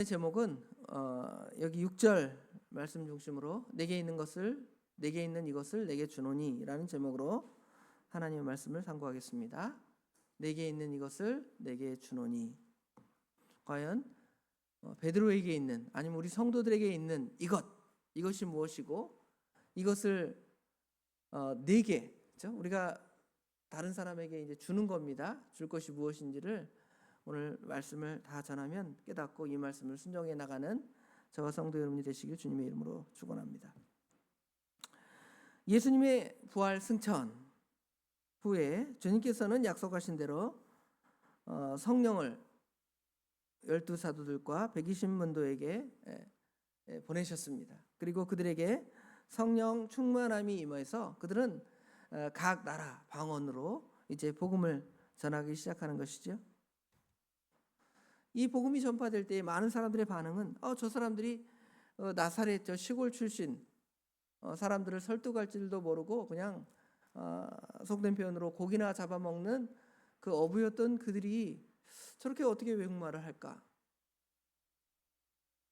제목은 여기 6절 말씀 중심으로 내게 있는 이것을 내게 주노니라는 제목으로 하나님의 말씀을 상고하겠습니다. 내게 있는 이것을 내게 주노니. 과연 베드로에게 있는, 아니면 우리 성도들에게 있는 이것이 무엇이고, 이것을 내게, 그렇죠? 우리가 다른 사람에게 이제 주는 겁니다. 줄 것이 무엇인지를 오늘 말씀을 다 전하면 깨닫고 이 말씀을 순종해 나가는 저와 성도 여러분이 되시길 주님의 이름으로 축원합니다. 예수님의 부활 승천 후에 주님께서는 약속하신 대로 성령을 12사도들과 120문도에게 보내셨습니다. 그리고 그들에게 성령 충만함이 임해서 그들은 각 나라 방언으로 이제 복음을 전하기 시작하는 것이죠. 이 복음이 전파될 때 많은 사람들의 반응은 저 사람들이 나사렛 저 시골 출신 사람들을 설득할 줄도 모르고 그냥 속된 표현으로 고기나 잡아먹는 그 어부였던 그들이 저렇게 어떻게 외국말을 할까?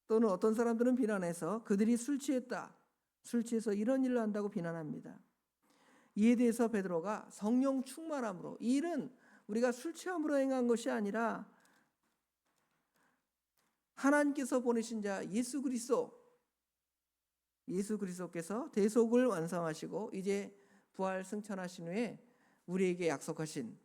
또는 어떤 사람들은 비난해서 그들이 술 취해서 이런 일을 한다고 비난합니다. 이에 대해서 베드로가 성령 충만함으로, 이 일은 우리가 술 취함으로 행한 것이 아니라 하나님께서 보내신 자 예수 그리스도께서 대속을 완성하시고 이제 부활 승천하신 후에 우리에게 약속하신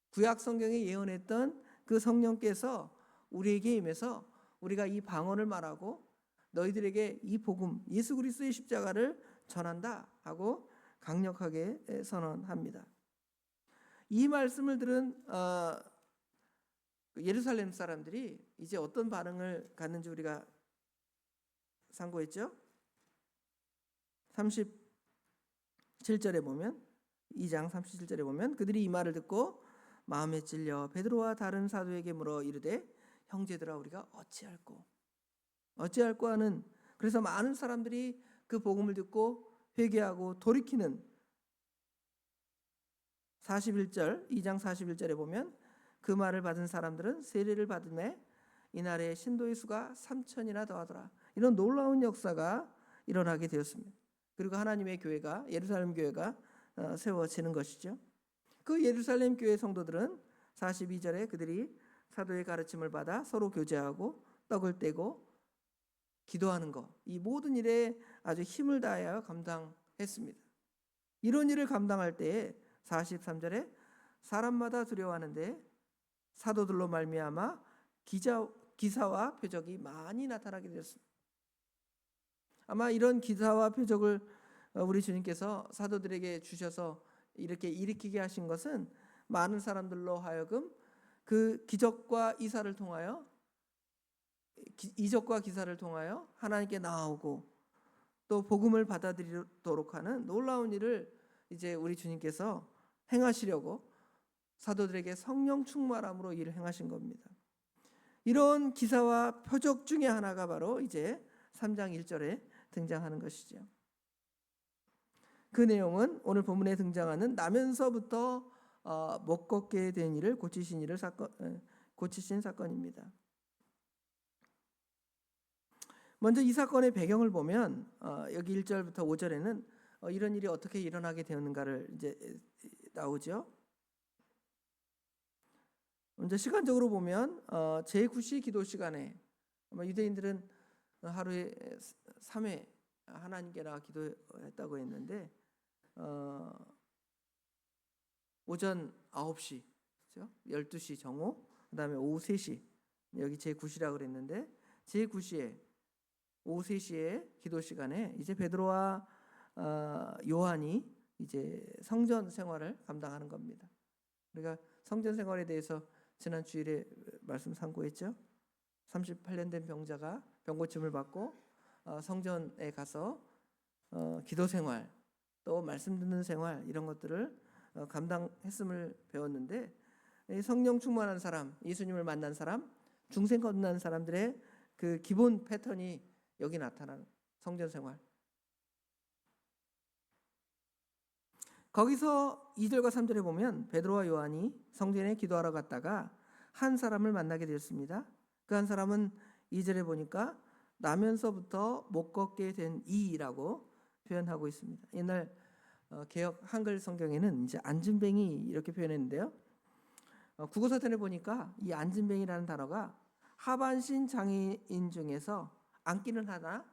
구약 성경에 예언했던 그 성령께서 우리에게 임해서 우리가 이 방언을 말하고 너희들에게 이 복음 예수 그리스도의 십자가를 전한다 하고 강력하게 선언합니다. 이 말씀을 들은 예루살렘 사람들이 이제 어떤 반응을 갖는지 우리가 상고했죠. 37절에 보면, 2장 37절에 보면 그들이 이 말을 듣고 마음에 찔려 베드로와 다른 사도에게 물어 이르되 형제들아 우리가 어찌할꼬 하는, 그래서 많은 사람들이 그 복음을 듣고 회개하고 돌이키는 2장 41절에 보면 그 말을 받은 사람들은 세례를 받음에 이날에 신도의 수가 3,000이나 더하더라. 이런 놀라운 역사가 일어나게 되었습니다. 그리고 하나님의 교회가, 예루살렘 교회가 세워지는 것이죠. 그 예루살렘 교회 성도들은 42절에 그들이 사도의 가르침을 받아 서로 교제하고 떡을 떼고 기도하는 것, 이 모든 일에 아주 힘을 다하여 감당했습니다. 이런 일을 감당할 때에 43절에 사람마다 두려워하는데 사도들로 말미암아 기사와 표적이 많이 나타나게 되었습니다. 아마 이런 기사와 표적을 우리 주님께서 사도들에게 주셔서 이렇게 일으키게 하신 것은 많은 사람들로 하여금 그 이적과 기사를 통하여 하나님께 나아오고 또 복음을 받아들이도록 하는 놀라운 일을 이제 우리 주님께서 행하시려고 사도들에게 성령 충만함으로 일을 행하신 겁니다. 이런 기사와 표적 중에 하나가 바로 이제 3장 1절에 등장하는 것이죠. 그 내용은 오늘 본문에 등장하는 나면서부터 못 걷게 된 일을 고치신 사건입니다. 먼저 이 사건의 배경을 보면 여기 1절부터 5절에는 이런 일이 어떻게 일어나게 되었는가를 이제 나오죠. 먼저 시간적으로 보면 제9시 기도 시간에 유대인들은 하루에 3회 하나님께 나가 기도했다고 했는데 오전 9시, 그렇죠? 12시 정오, 그 다음에 오후 3시, 여기 제9시라고 그랬는데 제9시에 오후 3시에 기도 시간에 이제 베드로와 요한이 이제 성전 생활을 감당하는 겁니다. 우리가 성전 생활에 대해서 지난 주일에 말씀 상고했죠. 38년 된 병자가 병고침을 받고 성전에 가서 기도 생활, 또 말씀 듣는 생활, 이런 것들을 감당했음을 배웠는데, 성령 충만한 사람, 예수님을 만난 사람, 중생 거듭난 사람들의 그 기본 패턴이 여기 나타나는 성전 생활. 거기서 2절과 3절에 보면 베드로와 요한이 성전에 기도하러 갔다가 한 사람을 만나게 되었습니다. 그 한 사람은 2절에 보니까 나면서부터 못 걷게 된 이라고 표현하고 있습니다. 옛날 개역 한글 성경에는 이제 안진뱅이 이렇게 표현했는데요. 국어사전에 보니까 이 안진뱅이라는 단어가 하반신 장애인 중에서 앉기는 하나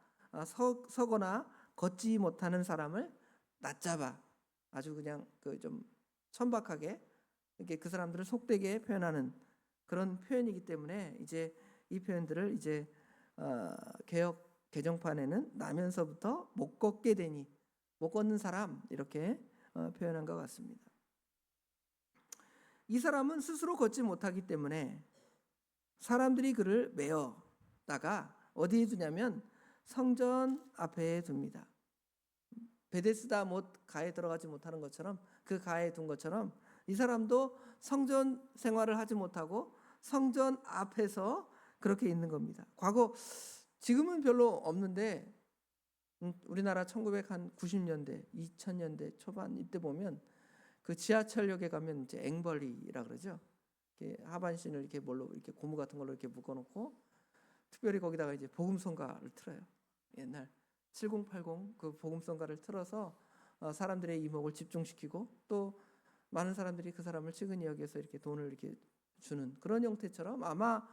서거나 걷지 못하는 사람을 낮잡아 아주 그냥 그 좀 천박하게 이렇게 그 사람들을 속되게 표현하는 그런 표현이기 때문에 이제 이 표현들을 이제 개역 개정판에는 나면서부터 못 걷게 되니 못 걷는 사람 이렇게 표현한 것 같습니다. 이 사람은 스스로 걷지 못하기 때문에 사람들이 그를 메어다가 어디에 두냐면 성전 앞에 둡니다. 베데스다 못 가에 들어가지 못하는 것처럼 그 가에 둔 것처럼 이 사람도 성전 생활을 하지 못하고 성전 앞에서 그렇게 있는 겁니다. 과거 지금은 별로 없는데 우리나라 1990년대, 2000년대 초반 이때 보면 그 지하철역에 가면 이제 앵벌리라 그러죠. 이렇게 하반신을 이렇게 뭘로 이렇게 고무 같은 걸로 이렇게 묶어놓고 특별히 거기다가 이제 복음성가를 틀어요. 옛날 7080 그 복음성가를 틀어서 사람들의 이목을 집중시키고 또 많은 사람들이 그 사람을 측은히 여기서 이렇게 돈을 이렇게 주는 그런 형태처럼 아마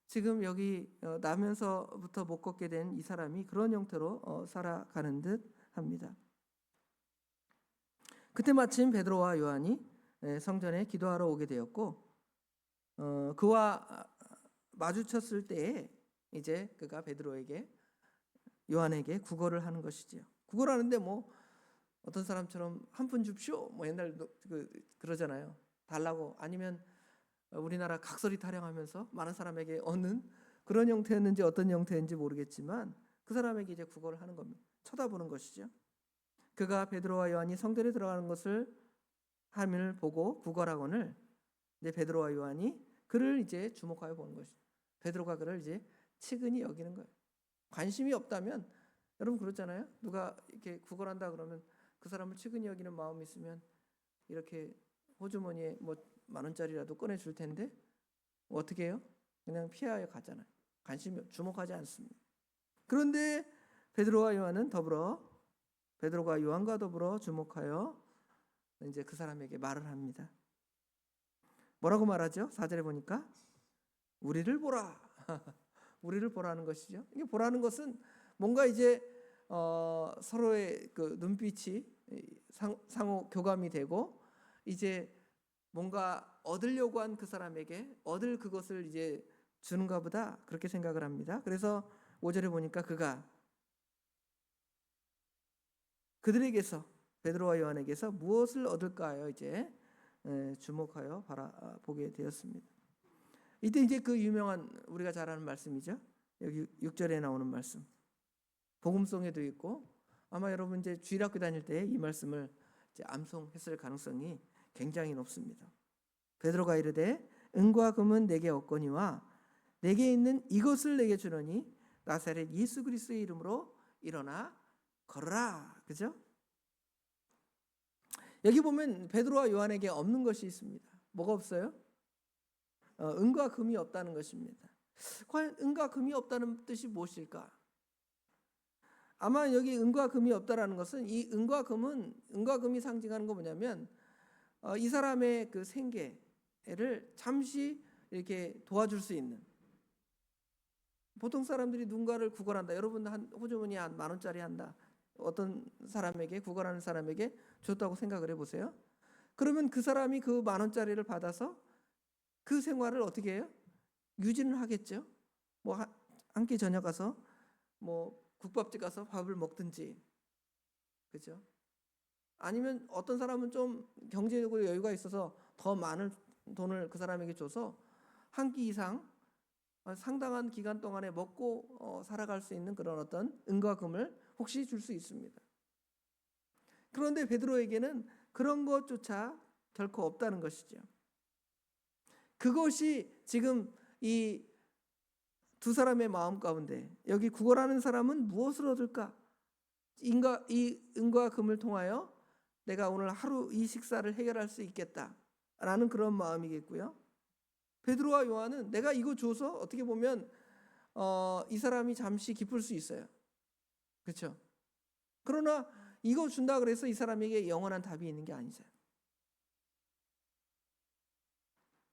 지금 여기 나면서부터 못 걷게 된 이 사람이 그런 형태로 살아가는 듯 합니다. 그때 마침 베드로와 요한이 성전에 기도하러 오게 되었고 그와 마주쳤을 때에 이제 그가 베드로에게 요한에게 구걸을 하는 것이지요. 구걸하는데 뭐 어떤 사람처럼 한 푼 줍쇼 뭐 옛날 그러잖아요. 달라고 아니면 우리나라 각설이 타령하면서 많은 사람에게 얻는 그런 형태였는지 어떤 형태인지 모르겠지만 그 사람에게 이제 구걸을 하는 겁니다. 쳐다보는 것이죠. 그가 베드로와 요한이 성전에 들어가는 것을 함을 보고 구걸하거늘 이제 베드로와 요한이 그를 이제 주목하여 보는 것이죠. 베드로가 그를 이제 측은히 여기는 거예요. 관심이 없다면 여러분 그렇잖아요. 누가 이렇게 구걸한다 그러면 그 사람을 측은히 여기는 마음이 있으면 이렇게 호주머니에 뭐 10,000원짜리라도 꺼내줄 텐데 어떻게 해요? 그냥 피하여 가잖아요. 관심이 주목하지 않습니다. 그런데 베드로와 요한은 더불어 베드로가 요한과 더불어 주목하여 이제 그 사람에게 말을 합니다. 뭐라고 말하죠? 4절에 보니까 우리를 보라. 우리를 보라는 것이죠. 이게 보라는 것은 뭔가 이제 서로의 그 눈빛이 상호 교감이 되고 이제 뭔가 얻으려고 한 그 사람에게 얻을 그것을 이제 주는가 보다 그렇게 생각을 합니다. 그래서 5절에 보니까 그가 그들에게서 베드로와 요한에게서 무엇을 얻을까요? 이제 주목하여 바라보게 되었습니다. 이때 이제 그 유명한 우리가 잘 아는 말씀이죠. 여기 6절에 나오는 말씀. 복음송에도 있고 아마 여러분 이제 주일학교 다닐 때 이 말씀을 이제 암송했을 가능성이 굉장히 높습니다. 베드로가 이르되 은과 금은 내게 없거니와 내게 있는 이것을 내게 주노니 나사렛 예수 그리스도의 이름으로 일어나 걸어라. 그죠? 여기 보면 베드로와 요한에게 없는 것이 있습니다. 뭐가 없어요? 은과 금이 없다는 것입니다. 과연 은과 금이 없다는 뜻이 무엇일까? 아마 여기 은과 금이 없다라는 것은 이 은과 금이 상징하는 거 뭐냐면 이 사람의 그 생계를 잠시 이렇게 도와줄 수 있는 보통 사람들이 누군가를 구걸한다. 여러분 한 호주머니 한 10,000원짜리 한다. 어떤 사람에게 구걸하는 사람에게 줬다고 생각을 해보세요. 그러면 그 사람이 그 10,000원짜리를 받아서 그 생활을 어떻게 해요? 유지는 하겠죠. 뭐 한 끼 저녁 가서 뭐 국밥집 가서 밥을 먹든지, 그죠? 아니면 어떤 사람은 좀 경제적으로 여유가 있어서 더 많은 돈을 그 사람에게 줘서 한 끼 이상 상당한 기간 동안에 먹고 살아갈 수 있는 그런 어떤 은과 금을 혹시 줄 수 있습니다. 그런데 베드로에게는 그런 것조차 결코 없다는 것이죠. 그것이 지금 이 두 사람의 마음 가운데 여기 구걸하는 사람은 무엇을 얻을까? 이 은과 금을 통하여 내가 오늘 하루 이 식사를 해결할 수 있겠다라는 그런 마음이겠고요. 베드로와 요한은 내가 이거 줘서 어떻게 보면 이 사람이 잠시 기쁠 수 있어요. 그렇죠? 그러나 이거 준다 그래서 이 사람에게 영원한 답이 있는 게 아니죠.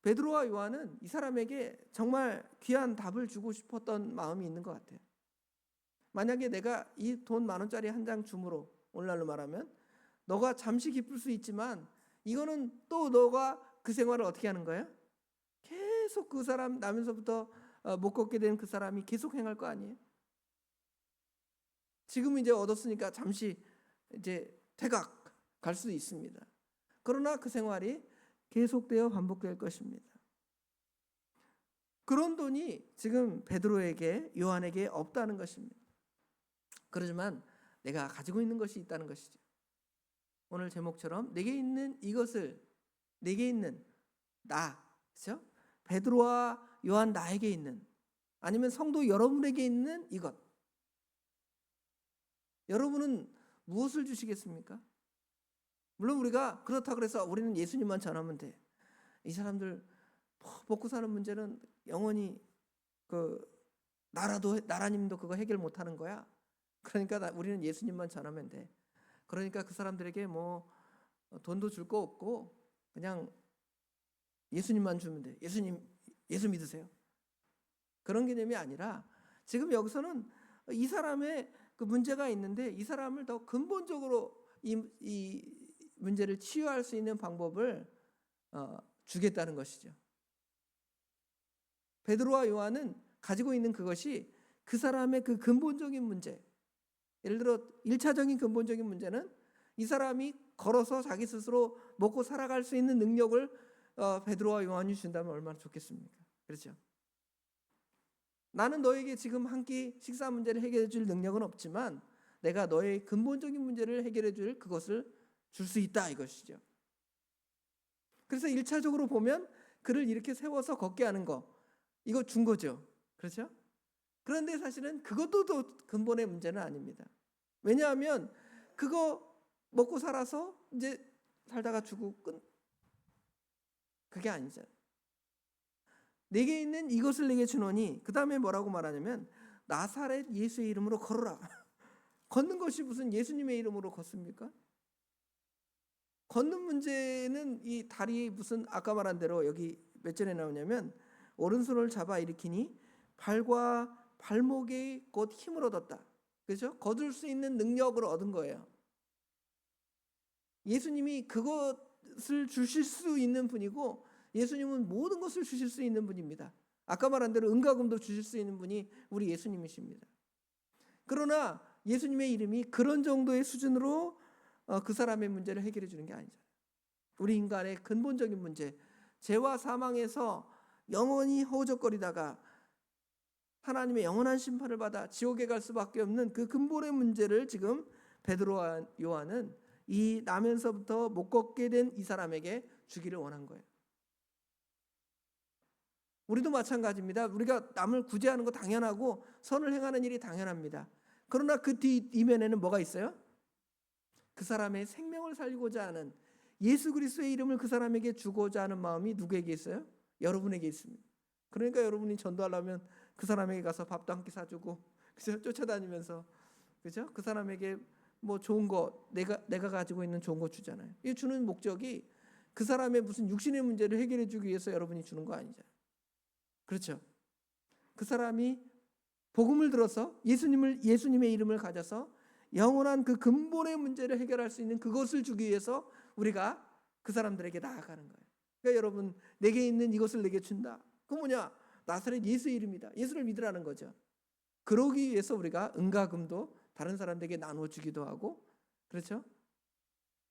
베드로와 요한은 이 사람에게 정말 귀한 답을 주고 싶었던 마음이 있는 것 같아요. 만약에 내가 이 돈 10,000원짜리 한 장 줌으로 오늘날로 말하면 너가 잠시 기쁠 수 있지만 이거는 또 너가 그 생활을 어떻게 하는 거야? 계속 그 사람 나면서부터 못 걷게 된 그 사람이 계속 행할 거 아니에요? 지금 이제 얻었으니까 잠시 이제 퇴각 갈 수도 있습니다. 그러나 그 생활이 계속되어 반복될 것입니다. 그런 돈이 지금 베드로에게 요한에게 없다는 것입니다. 그러지만 내가 가지고 있는 것이 있다는 것이죠. 오늘 제목처럼 내게 있는 이것을 내게 있는 나, 그렇죠? 베드로와 요한 나에게 있는 아니면 성도 여러분에게 있는 이것. 여러분은 무엇을 주시겠습니까? 물론 우리가 그렇다 그래서 우리는 예수님만 전하면 돼. 이 사람들 먹고 사는 문제는 영원히 그 나라님도 그거 해결 못 하는 거야. 그러니까 우리는 예수님만 전하면 돼. 그러니까 그 사람들에게 뭐 돈도 줄 거 없고 그냥 예수님만 주면 돼. 예수 믿으세요. 그런 개념이 아니라 지금 여기서는 이 사람의 그 문제가 있는데 이 사람을 더 근본적으로 이 문제를 치유할 수 있는 방법을 주겠다는 것이죠. 베드로와 요한은 가지고 있는 그것이 그 사람의 그 근본적인 문제, 예를 들어 1차적인 근본적인 문제는 이 사람이 걸어서 자기 스스로 먹고 살아갈 수 있는 능력을 베드로와 요한이 준다면 얼마나 좋겠습니까? 그렇죠? 나는 너에게 지금 한 끼 식사 문제를 해결해 줄 능력은 없지만 내가 너의 근본적인 문제를 해결해 줄 그것을 줄 수 있다 이것이죠. 그래서 1차적으로 보면 그를 이렇게 세워서 걷게 하는 거 이거 준 거죠. 그렇죠? 그런데 사실은 그것도 더 근본의 문제는 아닙니다. 왜냐하면 그거 먹고 살아서 이제 살다가 죽고 그게 아니죠. 내게 있는 이것을 내게 주노니 그 다음에 뭐라고 말하냐면 나사렛 예수의 이름으로 걸어라. 걷는 것이 무슨 예수님의 이름으로 걷습니까? 걷는 문제는 이 다리 무슨 아까 말한 대로 여기 몇 절에 나오냐면 오른손을 잡아 일으키니 발과 발목에 곧 힘을 얻었다. 그렇죠? 거둘 수 있는 능력을 얻은 거예요. 예수님이 그것을 주실 수 있는 분이고 예수님은 모든 것을 주실 수 있는 분입니다. 아까 말한 대로 은과금도 주실 수 있는 분이 우리 예수님이십니다. 그러나 예수님의 이름이 그런 정도의 수준으로 그 사람의 문제를 해결해 주는 게 아니잖아요. 우리 인간의 근본적인 문제, 죄와 사망에서 영원히 허우적거리다가 하나님의 영원한 심판을 받아 지옥에 갈 수밖에 없는 그 근본의 문제를 지금 베드로와 요한은 이 나면서부터 못 걷게 된 이 사람에게 주기를 원한 거예요. 우리도 마찬가지입니다. 우리가 남을 구제하는 거 당연하고 선을 행하는 일이 당연합니다. 그러나 그 뒤 이면에는 뭐가 있어요? 그 사람의 생명을 살리고자 하는 예수 그리스도의 이름을 그 사람에게 주고자 하는 마음이 누구에게 있어요? 여러분에게 있습니다. 그러니까 여러분이 전도하려면 그 사람에게 가서 밥도 한 끼 사주고 그죠? 쫓아다니면서 그죠? 그 사람에게 뭐 좋은 거 내가 가지고 있는 좋은 거 주잖아요. 이 주는 목적이 그 사람의 무슨 육신의 문제를 해결해 주기 위해서 여러분이 주는 거 아니잖아요. 그렇죠? 그 사람이 복음을 들어서 예수님의 이름을 가져서 영원한 그 근본의 문제를 해결할 수 있는 그것을 주기 위해서 우리가 그 사람들에게 나아가는 거예요. 그러니까 여러분 내게 있는 이것을 내게 준다. 그 뭐냐? 나사렛 예수의 이름이다. 예수를 믿으라는 거죠. 그러기 위해서 우리가 은과 금도 다른 사람들에게 나누어 주기도 하고 그렇죠?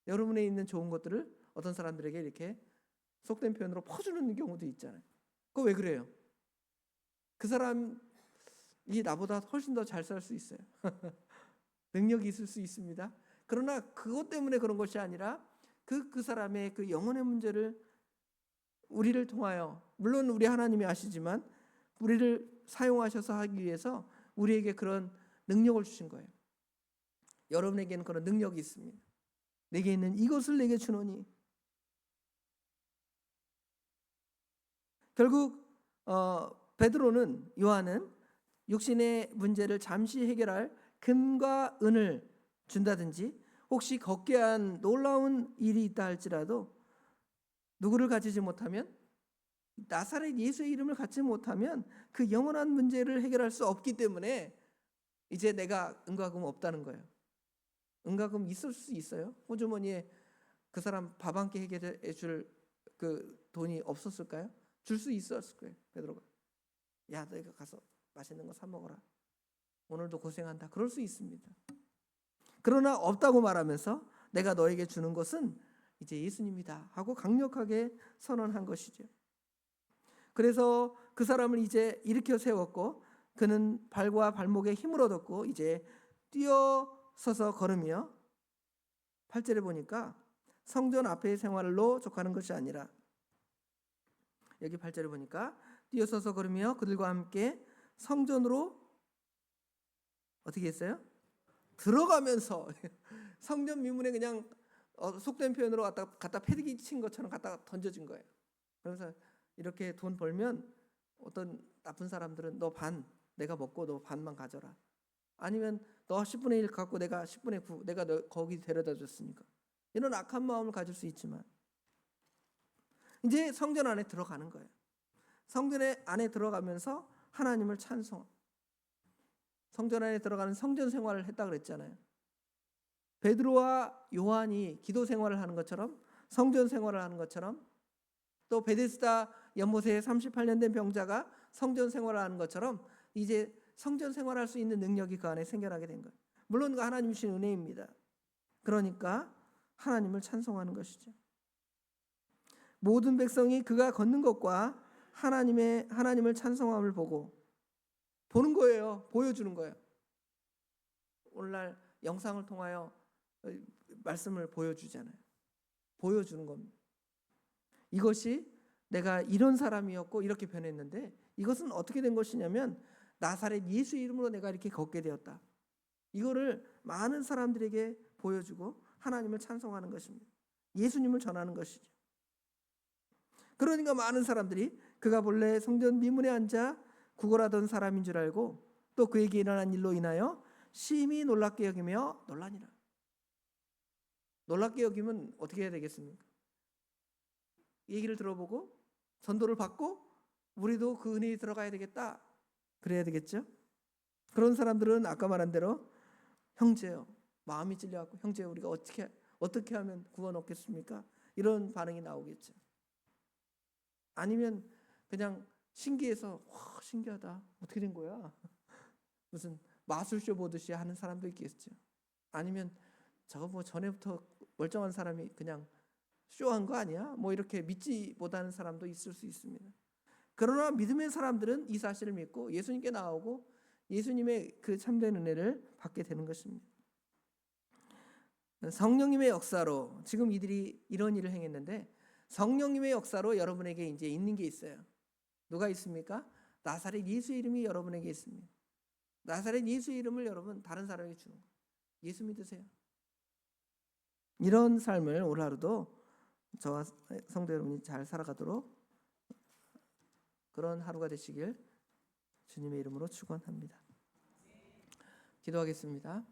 여러분에 있는 좋은 것들을 어떤 사람들에게 이렇게 속된 표현으로 퍼주는 경우도 있잖아요. 그거 왜 그래요? 그 사람이 나보다 훨씬 더 잘 살 수 있어요. 능력이 있을 수 있습니다. 그러나 그것 때문에 그런 것이 아니라 그 사람의 그 영혼의 문제를 우리를 통하여 물론 우리 하나님이 아시지만 우리를 사용하셔서 하기 위해서 우리에게 그런 능력을 주신 거예요. 여러분에게는 그런 능력이 있습니다. 내게 있는 이것을 내게 주노니 결국 베드로는 요한은 육신의 문제를 잠시 해결할 금과 은을 준다든지 혹시 걷게 한 놀라운 일이 있다 할지라도 누구를 가지지 못하면, 나사렛 예수의 이름을 갖지 못하면 그 영원한 문제를 해결할 수 없기 때문에 이제 내가 은과 금 없다는 거예요. 은과 금 있을 수 있어요. 호주머니에 그 사람 밥 한 끼 해결해 줄 그 돈이 없었을까요? 줄 수 있었을 거예요. 베드로가, 야 너희가 가서 맛있는 거 사 먹어라, 오늘도 고생한다, 그럴 수 있습니다. 그러나 없다고 말하면서 내가 너에게 주는 것은 이제 예수님이다 하고 강력하게 선언한 것이죠. 그래서 그 사람을 이제 일으켜 세웠고 그는 발과 발목에 힘을 얻었고 이제 뛰어서서 걸으며, 8절에 보니까 성전 앞의 생활로 족하는 것이 아니라, 여기 8절에 보니까 뛰어서서 걸으며 그들과 함께 성전으로 어떻게 했어요? 들어가면서 성전 미문에 그냥 속된 표현으로 갖다 패대기 친 것처럼 갖다 던져진 거예요. 그래서 이렇게 돈 벌면 어떤 나쁜 사람들은 너 반 내가 먹고 너 반만 가져라, 아니면 너 10분의 1 갖고 내가 10분의 9 내가 너 거기 데려다 줬으니까, 이런 악한 마음을 가질 수 있지만 이제 성전 안에 들어가는 거예요. 성전 안에 들어가면서 하나님을 찬송, 성전 안에 들어가는 성전 생활을 했다 그랬잖아요. 베드로와 요한이 기도 생활을 하는 것처럼, 성전 생활을 하는 것처럼, 또 베데스다 연못에 38년 된 병자가 성전 생활을 하는 것처럼 이제 성전 생활할 수 있는 능력이 그 안에 생겨나게 된 거예요. 물론 그 하나님 주신 은혜입니다. 그러니까 하나님을 찬송하는 것이죠. 모든 백성이 그가 걷는 것과 하나님을 찬송함을 보는 거예요. 보여주는 거예요. 오늘날 영상을 통하여 말씀을 보여주잖아요. 보여주는 겁니다. 이것이 내가 이런 사람이었고 이렇게 변했는데, 이것은 어떻게 된 것이냐면 나사렛 예수 이름으로 내가 이렇게 걷게 되었다. 이거를 많은 사람들에게 보여주고 하나님을 찬송하는 것입니다. 예수님을 전하는 것이죠. 그러니까 많은 사람들이 그가 본래 성전 미문에 앉아 구걸하던 사람인 줄 알고 또 그에게 일어난 일로 인하여 심히 놀랍게 여기며 놀라니라. 놀랍게 여기면 어떻게 해야 되겠습니까? 얘기를 들어보고 전도를 받고 우리도 그 은혜에 들어가야 되겠다, 그래야 되겠죠. 그런 사람들은 아까 말한 대로 형제요, 마음이 찔려갖고 형제요, 우리가 어떻게 하면 구원 얻겠습니까? 이런 반응이 나오겠죠. 아니면 그냥 신기해서 와 신기하다, 어떻게 된 거야? 무슨 마술쇼 보듯이 하는 사람도 있겠죠. 아니면 저거 뭐 전에부터 멀쩡한 사람이 그냥 쇼한 거 아니야? 뭐 이렇게 믿지 못하는 사람도 있을 수 있습니다. 그러나 믿음의 사람들은 이 사실을 믿고 예수님께 나오고 예수님의 그 참된 은혜를 받게 되는 것입니다. 성령님의 역사로 지금 이들이 이런 일을 행했는데, 성령님의 역사로 여러분에게 이제 있는 게 있어요. 누가 있습니까? 나사렛 예수 이름이 여러분에게 있습니다. 나사렛 예수 이름을 여러분 다른 사람에게 주는 거예요. 예수 믿으세요. 이런 삶을 오늘 하루도 저와 성도 여러분이 잘 살아가도록 그런 하루가 되시길 주님의 이름으로 축원합니다. 기도하겠습니다.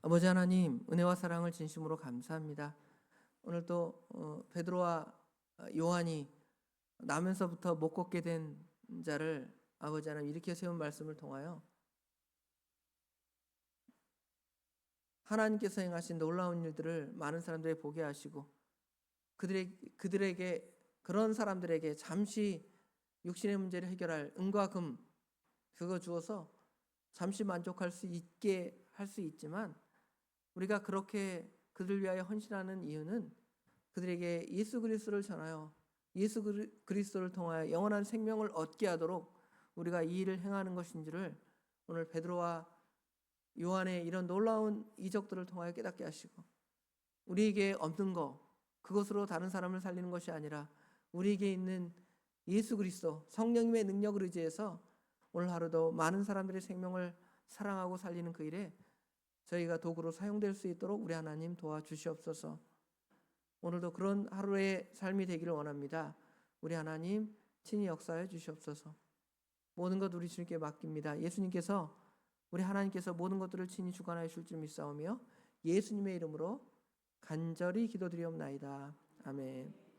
아버지 하나님, 은혜와 사랑을 진심으로 감사합니다. 오늘도 베드로와 요한이 나면서부터 못 걷게 된 자를 아버지 하나님 일으켜 세운 말씀을 통하여 하나님께서 행하신 놀라운 일들을 많은 사람들이 보게 하시고 그들에게 그런 사람들에게 잠시 육신의 문제를 해결할 은과 금 그거 주어서 잠시 만족할 수 있게 할 수 있지만, 우리가 그렇게 그들 위하여 헌신하는 이유는 그들에게 예수 그리스도를 전하여 예수 그리스도를 통하여 영원한 생명을 얻게 하도록 우리가 이 일을 행하는 것인 줄을 오늘 베드로와 요한의 이런 놀라운 이적들을 통하여 깨닫게 하시고, 우리에게 없는 거 그것으로 다른 사람을 살리는 것이 아니라 우리에게 있는 예수 그리스도 성령님의 능력을 의지해서 오늘 하루도 많은 사람들의 생명을 사랑하고 살리는 그 일에 저희가 도구로 사용될 수 있도록 우리 하나님 도와주시옵소서. 오늘도 그런 하루의 삶이 되기를 원합니다. 우리 하나님 친히 역사해 주시옵소서. 모든 것 우리 주님께 맡깁니다. 예수님께서 우리 하나님께서 모든 것들을 친히 주관하여 주실 줄 믿사오며 예수님의 이름으로 간절히 기도드리옵나이다. 아멘.